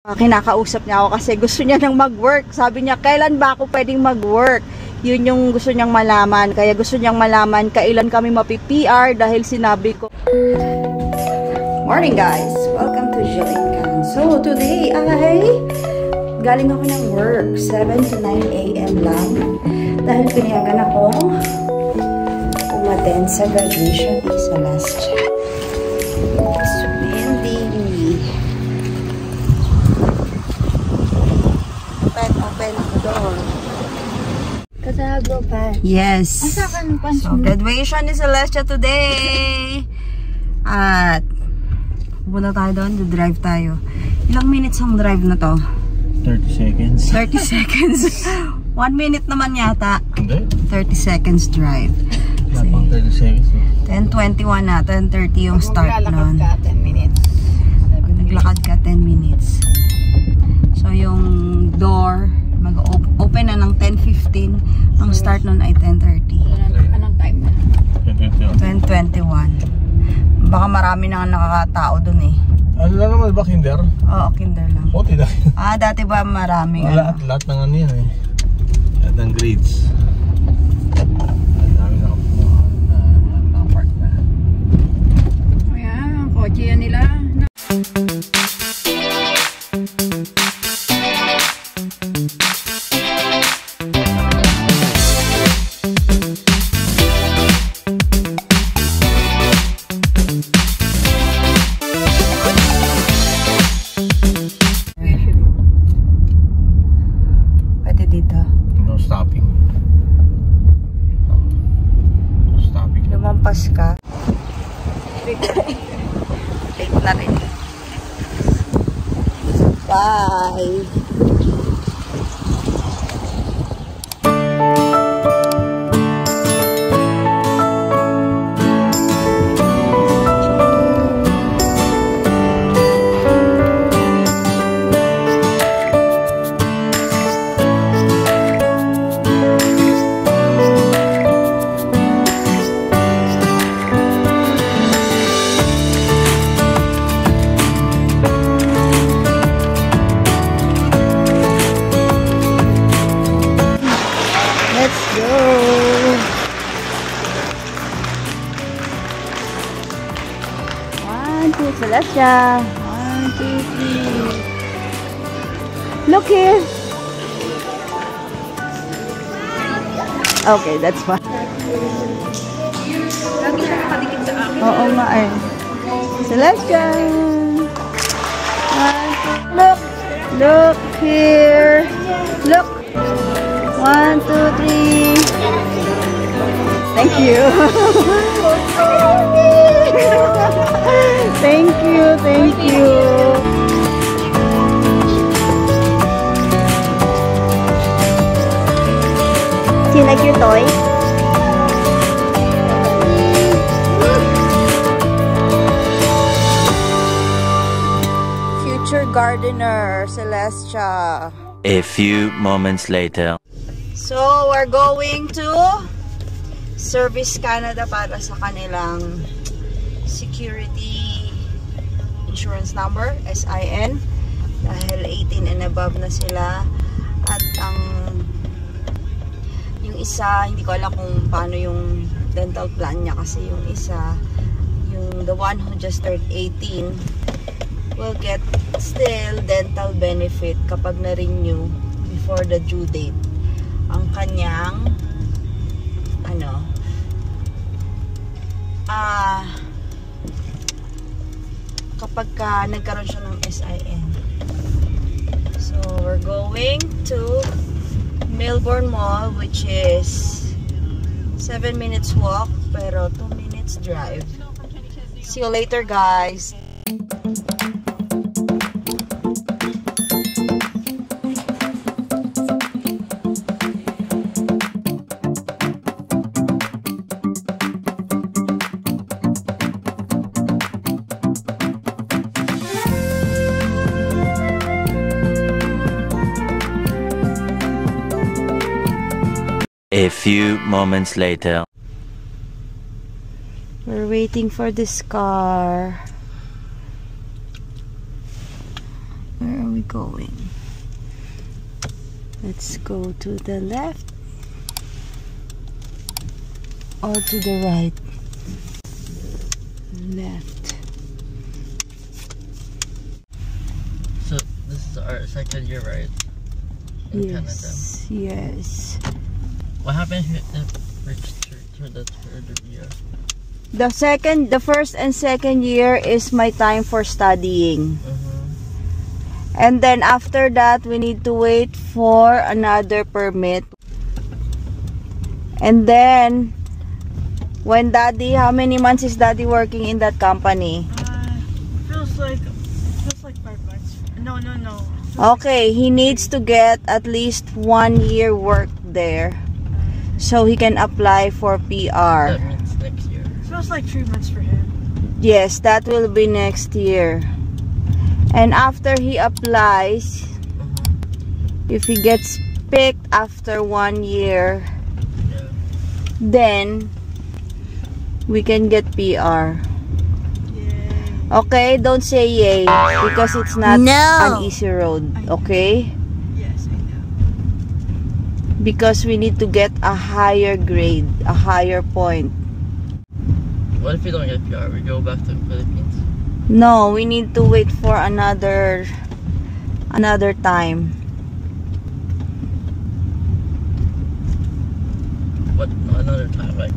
Kinakausap niya ako kasi gusto niya nang mag-work. Sabi niya, kailan ba ako pwedeng mag-work? Yun yung gusto niyang malaman. Kaya gusto niyang malaman kailan kami mapi-PR dahil sinabi ko. Morning guys! Welcome to Jill Income. So today ay galing ako ng work. 7 to 9 a.m. lang. Dahil pinayagan akong umattend sa graduation ni Celestia. Open ang door. Kasagro pa. Yes. So, graduation ni Celestia today. At pupunta tayo doon. Drive tayo. Ilang minutes ang drive na to? 30 seconds. 30 seconds. 1 minute naman yata. Hindi. 30 seconds drive. Napang 30 seconds. 10:21 na. 10:30 yung start nun. Maglalakad ka 10 minutes. Naglakad ka 10 minutes. So, yung door, mag-open na ng 10:15. Ang start nun ay 10:30. Anong time na? 10:21. Baka marami na nakakatao dun eh. Ano lang naman ba, kinder? Oo, kinder lang. Puti na. Dati ba maraming Lahat ng ano yan eh. Lahat ng grades. Ang dami na park na. Ayan, ang kotse yan nila. Lumampas ka. Late na rin. Bye! Celestia. 1, 2, 3. Look here. Okay, that's fine. Oo nga eh. Celestia. Look here. Look. 1, 2, 3. Thank you. Thank you, thank you. Do you like your toy? Future gardener, Celestia. A few moments later. So, we're going to Service Canada para sa kanilang security insurance number, SIN, dahil 18 and above na sila. At yung isa, hindi ko alam kung paano yung dental plan niya kasi yung isa, the one who just turned 18 will get still dental benefit kapag na-renew before the due date. Ang kanyang kapag nagkaroon siya ng SIN. So, we're going to Melbourne Mall, which is 7 minutes walk, pero 2 minutes drive. See you later, guys! A few moments later. We're waiting for this car. Where are we going? Let's go to the left or to the right. Left. So this is our second year, right? In Canada. Yes. What happens if we reach the third year? The first and second year is my time for studying. And then after that, we need to wait for another permit. And then, when Daddy, how many months is Daddy working in that company? Feels like 5 months. No. Okay, he needs to get at least 1 year work there so he can apply for PR. That means next year. Feels like 3 months for him. Yes, that will be next year. And after he applies, if he gets picked after 1 year, then we can get PR. Yay. Okay, don't say yay because it's not an easy road. Okay? Yes, I know. Because we need to get a higher grade, a higher point. What if we don't get PR? We go back to the Philippines? No, we need to wait for another time. What? Another time? Like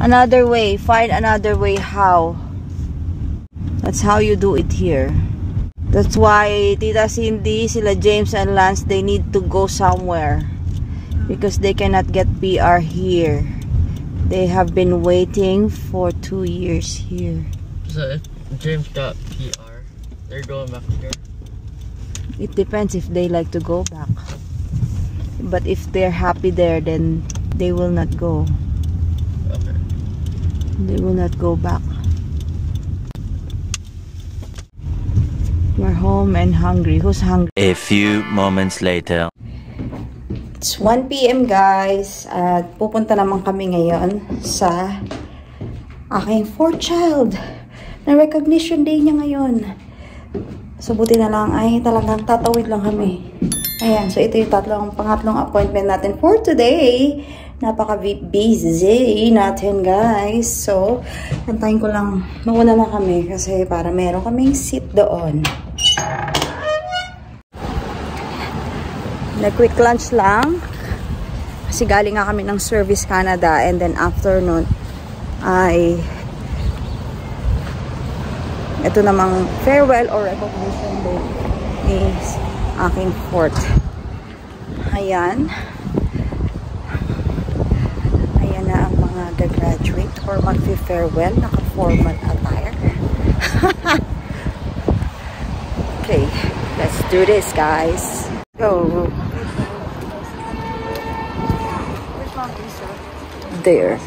Another way. Find another way how. That's how you do it here. That's why Tita Cindy, sila James and Lance, they need to go somewhere. Because they cannot get PR here. They have been waiting for 2 years here. So if James got PR, they're going back here? It depends if they like to go back. But if they're happy there, then they will not go. Okay. They will not go back. We're home and hungry. Who's hungry? A few moments later. It's 1 PM guys. At pupunta naman kami ngayon sa aking 4th child. Na recognition day niya ngayon. So buti na lang ay talagang tatawid lang kami. Ayan, so ito yung pangatlong appointment natin for today. Napaka-busy natin guys. So, antayin ko lang, mauna na kami kasi para meron kaming seat doon. Quick lunch lang. Kasi galing nga kami ng Service Canada and then afternoon ay ito namang farewell or recognition day is aking 4th. Ayan. Ayan na ang mga gagraduate or mag-farewell. Naka-formal attire. Okay. Let's do this, guys. Go. There.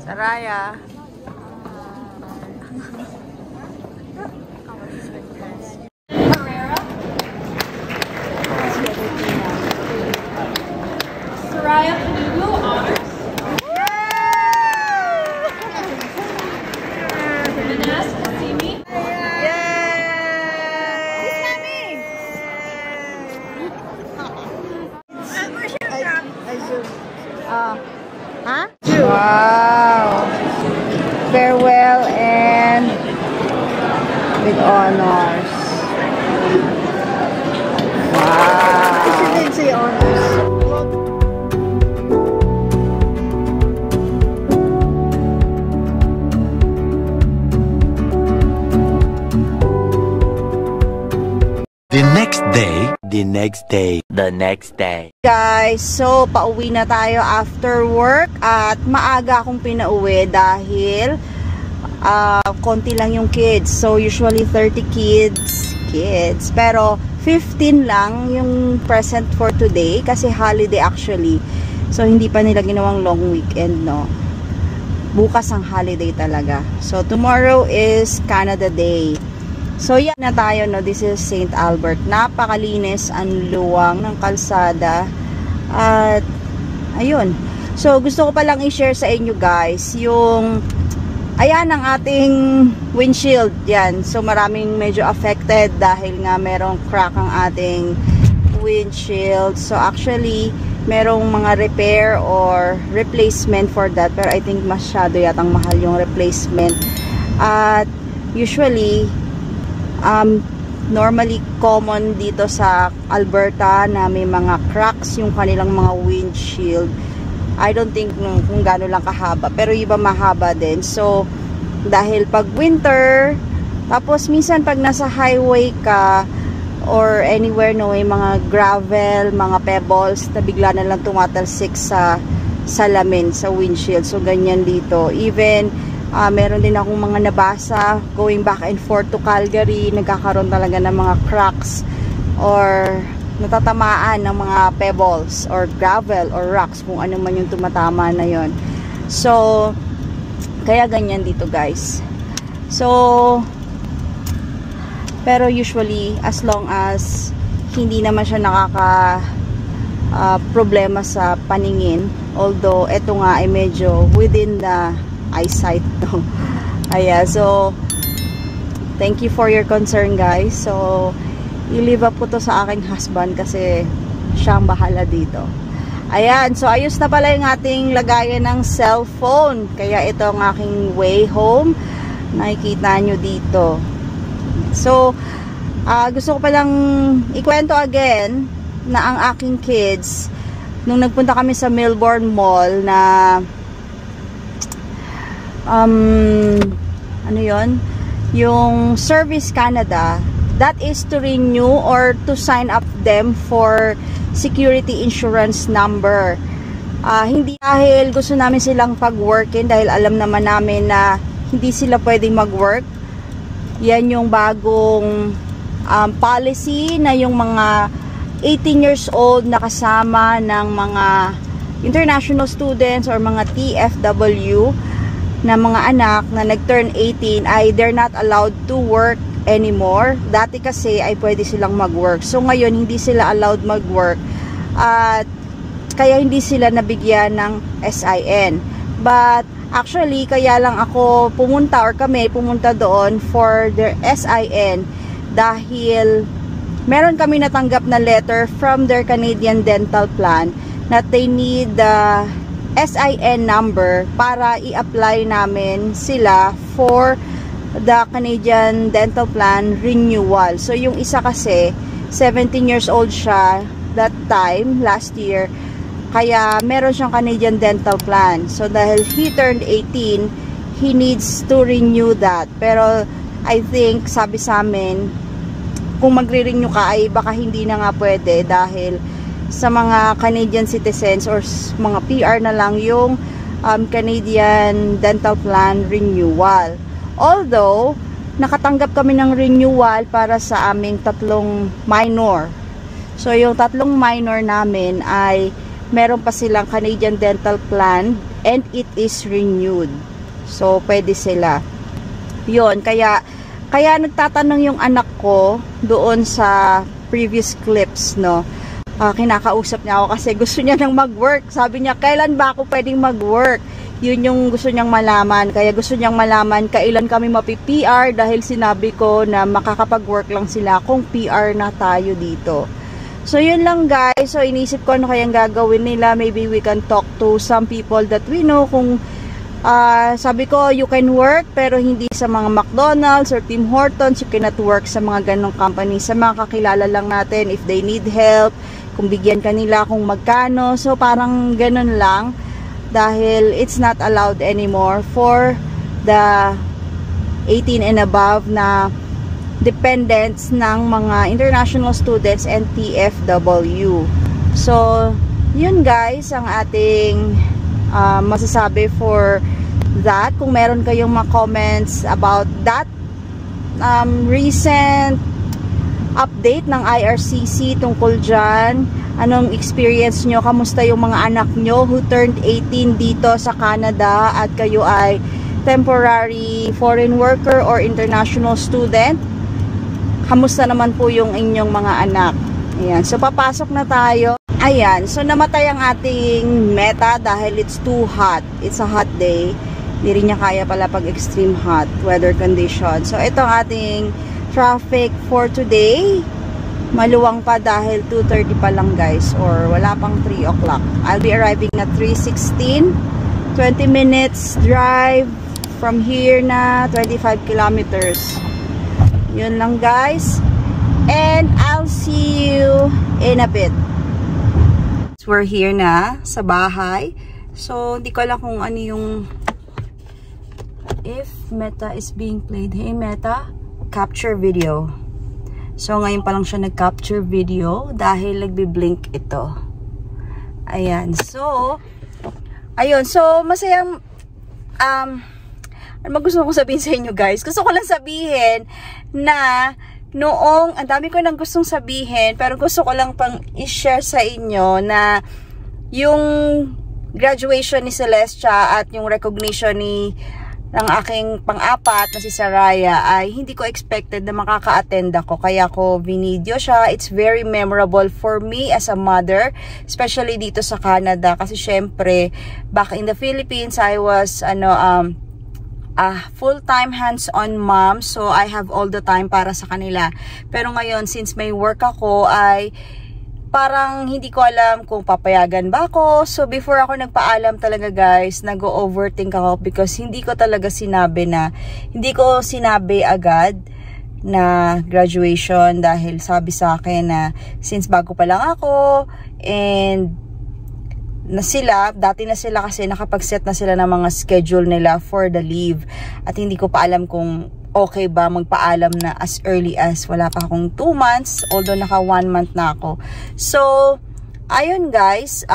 Saraya. Soraya Kanugu, honors. Vanessa Kasimi. Huh? Wow. Farewell and with honors. Wow. She did say honors. The next day. The next day. The next day. Guys, so pauwi na tayo after work at maaga akong pinauwi dahil konti lang yung kids. So usually 30 kids. Pero 15 lang yung present for today kasi holiday actually. So hindi pa nila ginawang long weekend, no. bukas ang holiday talaga. So tomorrow is Canada Day. So yan na tayo, no. This is St. Albert. Napakalinis, ang luwang ng kalsada. At ayun. So gusto ko palang i-share sa inyo guys yung ayan ang ating windshield. Yan. So maraming medyo affected dahil nga merong crack ang ating windshield. So actually merong mga repair or replacement for that, pero I think masyado yatang mahal yung replacement. At usually normally common dito sa Alberta na may mga cracks yung kanilang mga windshield. I don't think kung gaano lang kahaba, pero iba mahaba din. So dahil pag winter, tapos minsan pag nasa highway ka or anywhere, no, may mga gravel, mga pebbles na bigla na lang tumatalsik sa salamin, sa windshield. So ganyan dito. Even meron din akong mga nabasa going back and forth to Calgary, nagkakaroon talaga ng mga cracks or natatamaan ng mga pebbles or gravel or rocks, kung ano man yung tumatama na yon. So kaya ganyan dito guys. So pero usually as long as hindi naman siya nakaka problema sa paningin, although ito nga ay medyo within the eyesight, no? Ayan, so thank you for your concern guys. So i-leave up ko to sa aking husband kasi siyang bahala dito. Ayan, so ayos na pala yung ating lagayan ng cellphone, kaya ito ang aking way home, nakikita nyo dito. So gusto ko palang ikwento again na ang aking kids, nung nagpunta kami sa Melbourne Mall na ano yon, yung Service Canada, that is to renew or to sign up them for security insurance number. Hindi dahil gusto namin silang pag-workin, dahil alam naman namin na hindi sila pwedeng mag-work. Yan yung bagong policy na yung mga 18 years old na kasama ng mga international students or mga TFW na mga anak na nag-turn 18 ay they're not allowed to work anymore. Dati kasi ay pwede silang mag-work. So ngayon hindi sila allowed mag-work at kaya hindi sila nabigyan ng SIN. But actually kaya lang ako pumunta or kami pumunta doon for their SIN dahil meron kami natanggap na letter from their Canadian dental plan that they need the SIN number para i-apply namin sila for the Canadian dental plan renewal. So yung isa kasi 17 years old siya that time last year, kaya meron siyang Canadian dental plan. So dahil he turned 18, he needs to renew that. Pero I think sabi sa amin, kung magre-renew ka ay baka hindi na nga pwede dahil sa mga Canadian citizens or mga PR na lang yung Canadian dental plan renewal. Although nakatanggap kami ng renewal para sa aming 3 minor. So yung 3 minor namin ay meron pa silang Canadian dental plan and it is renewed. So pwede sila. Yun, kaya nagtatanong yung anak ko doon sa previous clips, no. Kinakausap niya ako kasi gusto niya nang mag-work. Sabi niya, kailan ba ako pwedeng mag-work? Yun yung gusto niyang malaman. Kaya gusto niyang malaman kailan kami mapi-PR dahil sinabi ko na makakapag-work lang sila kung PR na tayo dito. So yun lang guys. So inisip ko ano kayang gagawin nila. Maybe we can talk to some people that we know kung sabi ko, you can work pero hindi sa mga McDonald's or Tim Hortons. You cannot work sa mga ganong company. Sa mga kakilala lang natin, if they need help, kung bigyan kanila kung magkano. So parang ganon lang dahil it's not allowed anymore for the 18 and above na dependents ng mga international students and TFW. So yun guys ang ating masasabi for that. Kung meron kayong mga comments about that recent update ng IRCC tungkol dyan. Anong experience nyo? Kamusta yung mga anak nyo who turned 18 dito sa Canada at kayo ay temporary foreign worker or international student? Kamusta naman po yung inyong mga anak? Ayan, so papasok na tayo. Ayan, so namatay ang ating Meta dahil it's too hot. It's a hot day. Hindi rin niya kaya pala pag extreme hot weather condition. So ito ang ating traffic for today. Maluwang pa dahil 2:30 pa lang guys, or wala pang 3 o'clock. I'll be arriving at 3:16. 20 minutes drive from here na 25 kilometers. Yun lang guys. And I'll see you in a bit. We're here na sa bahay. So hindi ko alam kung ano yung if Meta is being played. Hey Meta, capture video. So ngayon pa lang siya nag-capture video dahil nagbi-blink ito. Ayan. So ayun. So masayang ano gusto ko sabihin sa inyo guys? Gusto ko lang sabihin na noong, ang dami ko nang gustong sabihin, pero gusto ko lang pang i-share sa inyo na yung graduation ni Celestia at yung recognition ng aking pang-apat na si Saraya ay hindi ko expected na makaka-attend ako. Kaya ko video siya. It's very memorable for me as a mother, especially dito sa Canada. Kasi syempre, back in the Philippines, I was full-time hands-on mom. So, I have all the time para sa kanila. Pero ngayon, since may work ako, ay parang hindi ko alam kung papayagan ba ako. So, before ako nagpaalam talaga guys, nag-overthink ako because hindi ko sinabi agad na graduation dahil sabi sa akin na since bago pa lang ako and dati na sila kasi nakapag-set na sila ng mga schedule nila for the leave at hindi ko pa alam kung okay ba magpaalam na as early as wala pa akong 2 months, although naka 1 month na ako. So, ayun guys,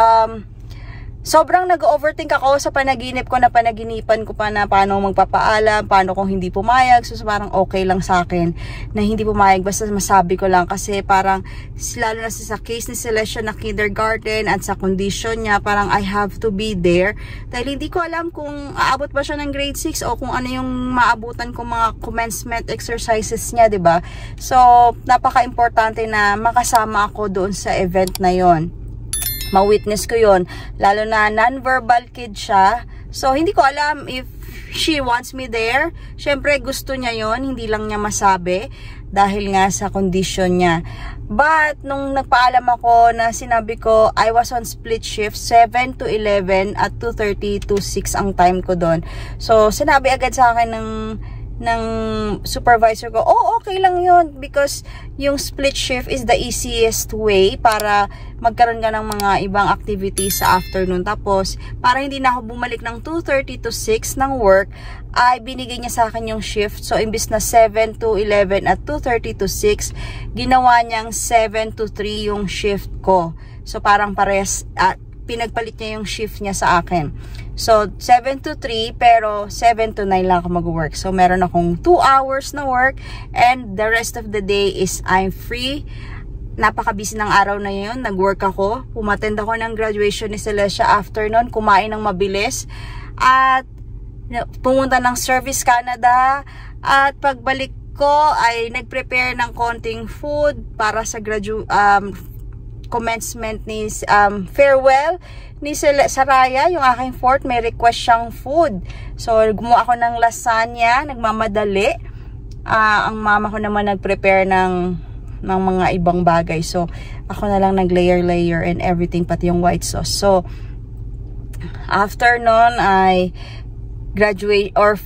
sobrang nag-overthink ako sa panaginip ko na panaginipan ko pa na paano magpapaalam, paano kung hindi pumayag. So, parang okay lang sa akin na hindi pumayag, basta masabi ko lang kasi parang lalo na sa case ni Celestia na kindergarten at sa condition niya, parang I have to be there dahil hindi ko alam kung aabot ba siya ng grade 6 o kung ano yung maabutan kong mga commencement exercises niya, 'di ba? So, napaka-importante na makasama ako doon sa event na 'yon. Ma-witness ko yon, lalo na non-verbal kid siya. So, hindi ko alam if she wants me there. Syempre, gusto niya yon, hindi lang niya masabi dahil nga sa condition niya. But, nung nagpaalam ako na sinabi ko, I was on split shift, 7 to 11 at 2:30 to 6 ang time ko doon. So, sinabi agad sa akin ng supervisor ko, oh, okay lang yun because yung split shift is the easiest way para magkaroon ka ng mga ibang activities sa afternoon. Tapos, para hindi na ako bumalik ng 2:30 to 6 ng work, ay binigay niya sa akin yung shift. So, imbis na 7 to 11 at 2:30 to 6, ginawa niyang 7 to 3 yung shift ko. So, parang pares, pinagpalit niya yung shift niya sa akin. So, 7 to 3, pero 7 to 9 lang ako mag-work. So, meron akong 2 hours na work, and the rest of the day is I'm free. Napaka-busy ng araw na yun. Nag-work ako. Umattend ako ng graduation ni Celestia afternoon. Kumain ng mabilis. At pumunta ng Service Canada. At pagbalik ko, ay nag-prepare ng konting food para sa commencement ni farewell ni Saraya, yung aking fourth, may request siyang food. So, gumawa ako ng lasagna, nagmamadali. Ang mama ko naman nag-prepare ng mga ibang bagay. So, ako na lang nag-layer and everything, pati yung white sauce. So, after nun, ay graduate or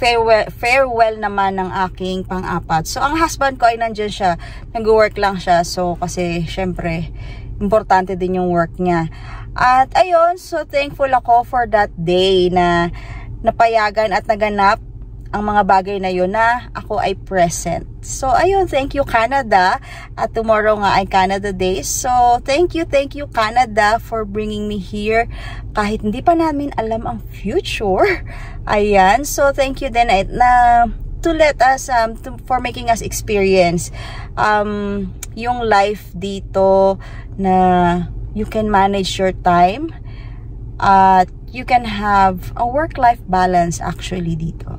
farewell naman ng aking pang-apat. So, ang husband ko ay nandyan siya. Nag-work lang siya. So, kasi, syempre, importante din yung work niya. At ayun, so thankful ako for that day na napayagan at naganap ang mga bagay na yun na ako ay present. So ayun, thank you Canada. At tomorrow nga ay Canada Day. So thank you Canada for bringing me here. Kahit hindi pa namin alam ang future. Ayan, so thank you din na to let us for making us experience yung life dito na you can manage your time at you can have a work-life balance actually dito.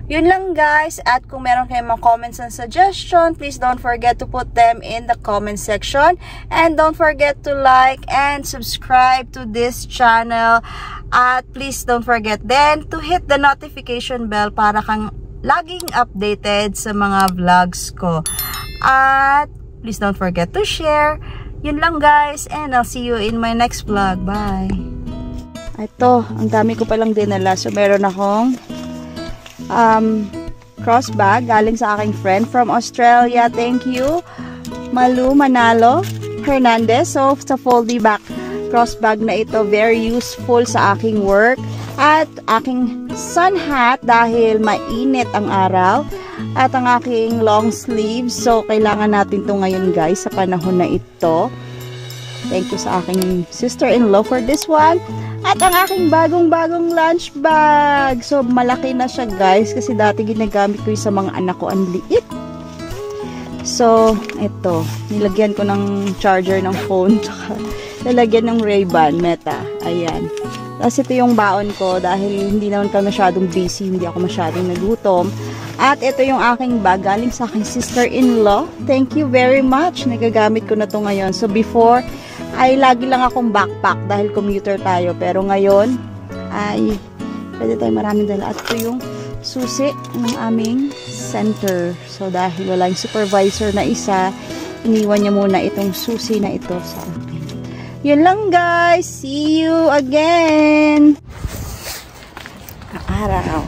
Yun lang guys, at kung meron kayong mga comments and suggestion, please don't forget to put them in the comment section, and don't forget to like and subscribe to this channel, at please don't forget then to hit the notification bell para kang laging updated sa mga vlogs ko, at please don't forget to share. Yun lang guys, and I'll see you in my next vlog. Bye! Ito, ang dami ko palang dinala, so meron akong cross bag galing sa aking friend from Australia. Thank you, Malu Manalo Hernandez. So sa foldy back cross bag na ito, very useful sa aking work, at aking sun hat dahil mainit ang araw, at ang aking long sleeves. So kailangan natin to ngayon guys sa panahon na ito. Thank you sa aking sister-in-law for this one. At ang aking bagong-bagong lunch bag. So, malaki na siya guys. Kasi dati ginagamit ko yung sa mga anak ko. Ang liit. So, ito. Nilagyan ko ng charger ng phone. Nilagyan ng Ray-Ban Meta. Ayan. Tapos ito yung baon ko. Dahil hindi naman ka masyadong busy. Hindi ako masyadong nagutom. At ito yung aking bag. Galing sa aking sister-in-law. Thank you very much. Nagagamit ko na to ngayon. So, before ay lagi lang akong backpack dahil commuter tayo, pero ngayon ay pwede tayo maraming dala. At ito yung susi ng aming center. So dahil wala yung supervisor na isa, iniwan niya muna itong susi na ito sa akin. Yun lang guys, see you again. Araw.